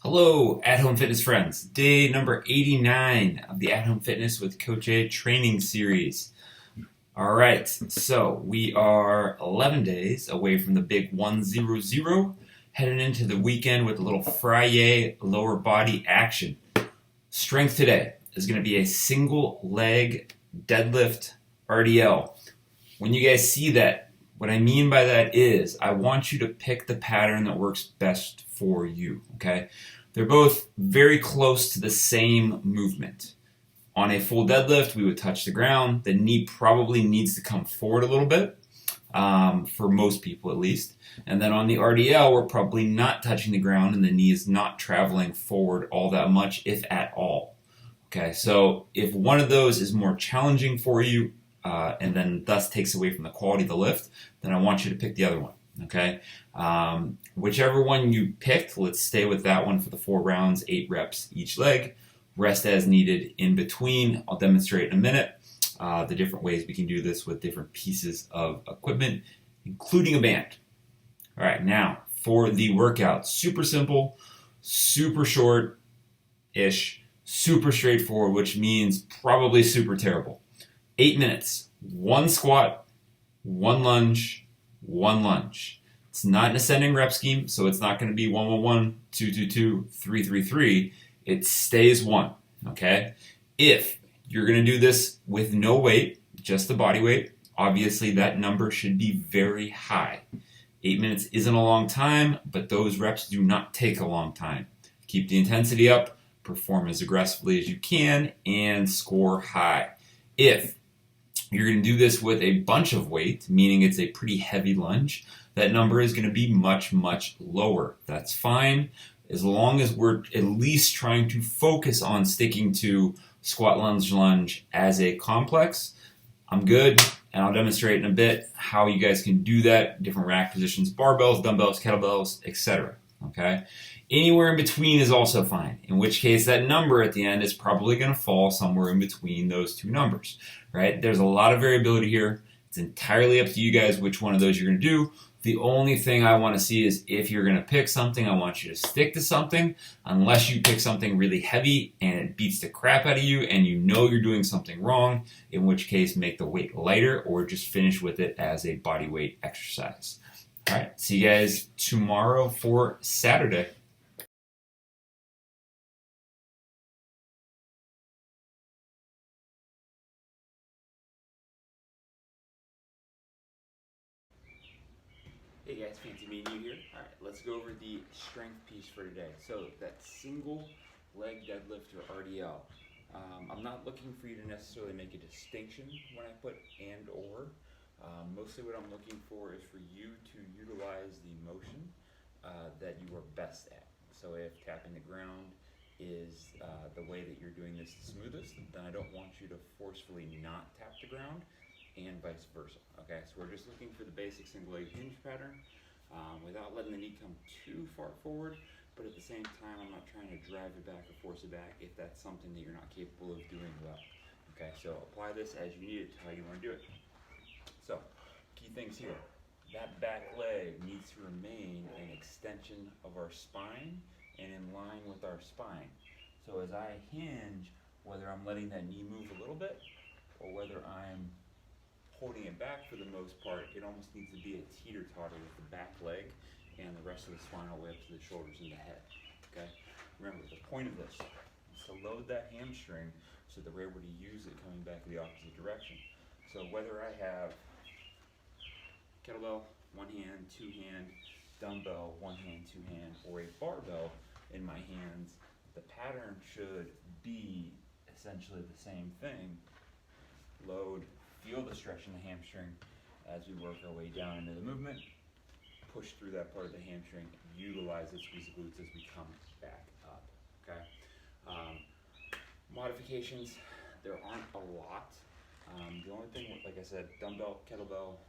Hello, at-home fitness friends. Day number 89 of the At-Home Fitness with Coach A training series. All right, so we are 11 days away from the big 100, heading into the weekend with a little Friday lower body action. Strength today is going to be a single leg deadlift RDL. When you guys see that, what I mean by that is I want you to pick the pattern that works best for you, okay? They're both very close to the same movement. On a full deadlift, we would touch the ground. The knee probably needs to come forward a little bit, for most people at least. And then on the RDL, we're probably not touching the ground and the knee is not traveling forward all that much, if at all. Okay, so if one of those is more challenging for you, and then thus takes away from the quality of the lift, then I want you to pick the other one, okay? Whichever one you picked, let's stay with that one for the 4 rounds, 8 reps each leg. Rest as needed in between. I'll demonstrate in a minute the different ways we can do this with different pieces of equipment, including a band. All right, now for the workout, super simple, super short-ish, super straightforward, which means probably super terrible. 8 minutes, 1 squat, 1 lunge, 1 lunge. It's not an ascending rep scheme, so it's not going to be 1, 1, 1, 2, 2, 2, 3, 3, 3. It stays 1, okay? If you're going to do this with no weight, just the body weight, obviously that number should be very high. 8 minutes isn't a long time, but those reps do not take a long time. Keep the intensity up, perform as aggressively as you can, and score high. If you're going to do this with a bunch of weight, meaning it's a pretty heavy lunge, that number is going to be much, much lower. That's fine, as long as we're at least trying to focus on sticking to squat, lunge as a complex. I'm good, and I'll demonstrate in a bit how you guys can do that, different rack positions, barbells, dumbbells, kettlebells, etc. Okay? Anywhere in between is also fine, in which case that number at the end is probably going to fall somewhere in between those two numbers, right? There's a lot of variability here. It's entirely up to you guys which one of those you're going to do. The only thing I want to see is if you're going to pick something, I want you to stick to something, unless you pick something really heavy and it beats the crap out of you and you know you're doing something wrong, in which case make the weight lighter or just finish with it as a body weight exercise. All right, see you guys tomorrow for Saturday. Hey guys, fancy meeting you here. All right, let's go over the strength piece for today. So that single leg deadlift or RDL. I'm not looking for you to necessarily make a distinction when I put and or. Mostly what I'm looking for is for you to utilize the motion that you are best at. So if tapping the ground is the way that you're doing this the smoothest, then I don't want you to forcefully not tap the ground, and vice versa. Okay, so we're just looking for the basic single leg hinge pattern without letting the knee come too far forward, but at the same time I'm not trying to drive it back or force it back if that's something that you're not capable of doing well. Okay, so apply this as you need it to how you want to do it. So, key things here. That back leg needs to remain an extension of our spine and in line with our spine. So as I hinge, whether I'm letting that knee move a little bit or whether I'm holding it back for the most part, it almost needs to be a teeter-totter with the back leg and the rest of the spine all the way up to the shoulders and the head. Okay? Remember, the point of this is to load that hamstring so that we're able to use it coming back in the opposite direction. So whether I have kettlebell, 1 hand, 2 hand, dumbbell, 1 hand, 2 hand, or a barbell in my hands, the pattern should be essentially the same thing. Load, feel the stretch in the hamstring as we work our way down into the movement, push through that part of the hamstring, utilize it, squeeze the glutes as we come back up, okay? Modifications, there aren't a lot. The only thing, like I said, dumbbell, kettlebell,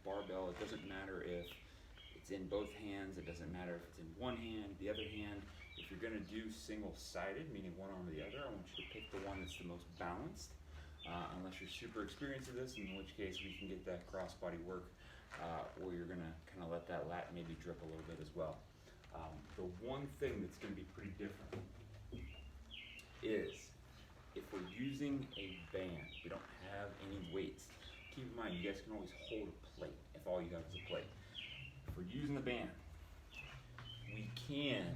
barbell, it doesn't matter if it's in both hands, it doesn't matter if it's in one hand, the other hand. If you're gonna do single-sided, meaning one arm or the other, I want you to pick the one that's the most balanced. Unless you're super experienced at this, in which case we can get that cross body work, or you're gonna kind of let that lat maybe drip a little bit as well. The one thing that's going to be pretty different is if we're using a band, we don't have any weights. Keep in mind, you guys can always hold a plate if all you have is a plate. If we're using the band, we can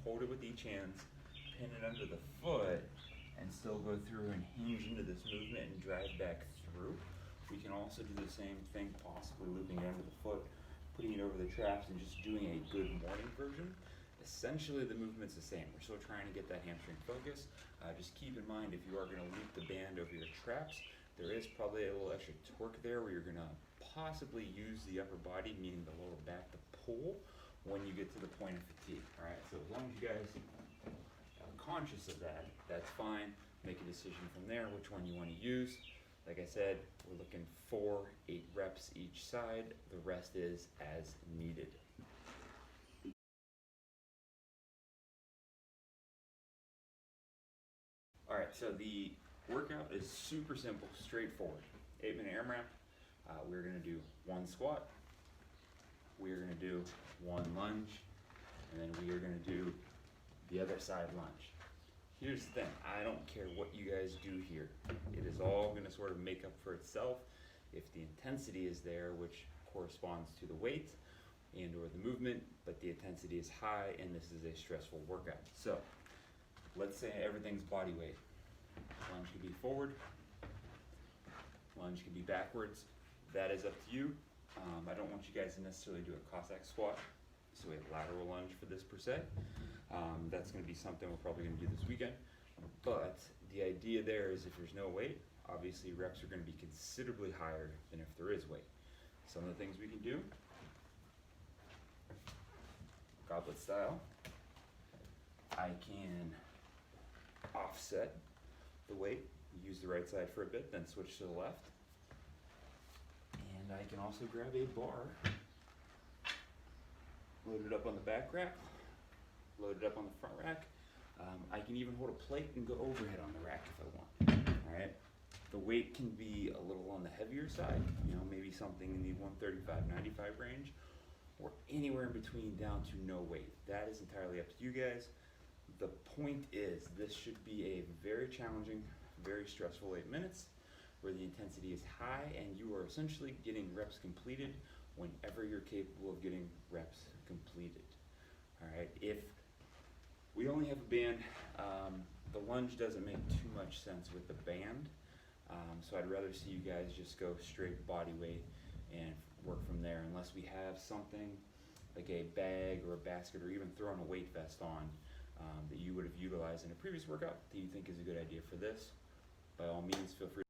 hold it with each hand, pin it under the foot, and still go through and hinge into this movement and drive back through. We can also do the same thing, possibly looping it under the foot, putting it over the traps, and just doing a good morning version. Essentially, the movement's the same. We're still trying to get that hamstring focus. Just keep in mind, if you are going to loop the band over your traps, there is probably a little extra torque there where you're going to possibly use the upper body, meaning the lower back, to pull when you get to the point of fatigue. All right, so as long as you guys are conscious of that, that's fine. Make a decision from there which one you want to use. Like I said, we're looking 4-8 reps each side. The rest is as needed. All right, so the workout is super simple, straightforward. 8-minute AMRAP. We're gonna do 1 squat. We're gonna do 1 lunge, and then we are gonna do the other side lunge. Here's the thing, I don't care what you guys do here. It is all gonna sort of make up for itself if the intensity is there, which corresponds to the weight and or the movement, but the intensity is high and this is a stressful workout. So let's say everything's body weight. Lunge can be forward, lunge can be backwards. That is up to you. I don't want you guys to necessarily do a Cossack squat, so a lateral lunge for this per se. That's going to be something we're probably going to do this weekend. But the idea there is if there's no weight, obviously reps are going to be considerably higher than if there is weight. Some of the things we can do, goblet style, I can offset the weight, use the right side for a bit, then switch to the left. And I can also grab a bar, load it up on the back rack, load it up on the front rack. I can even hold a plate and go overhead on the rack if I want. All right. The weight can be a little on the heavier side, you know, maybe something in the 135, 95 range, or anywhere in between down to no weight. That is entirely up to you guys. The point is, this should be a very challenging, very stressful 8 minutes where the intensity is high and you are essentially getting reps completed whenever you're capable of getting reps completed. All right, if we only have a band, the lunge doesn't make too much sense with the band, so I'd rather see you guys just go straight body weight and work from there, unless we have something like a bag or a basket or even throwing a weight vest on that you would have utilized in a previous workout that you think is a good idea for this. By all means, feel free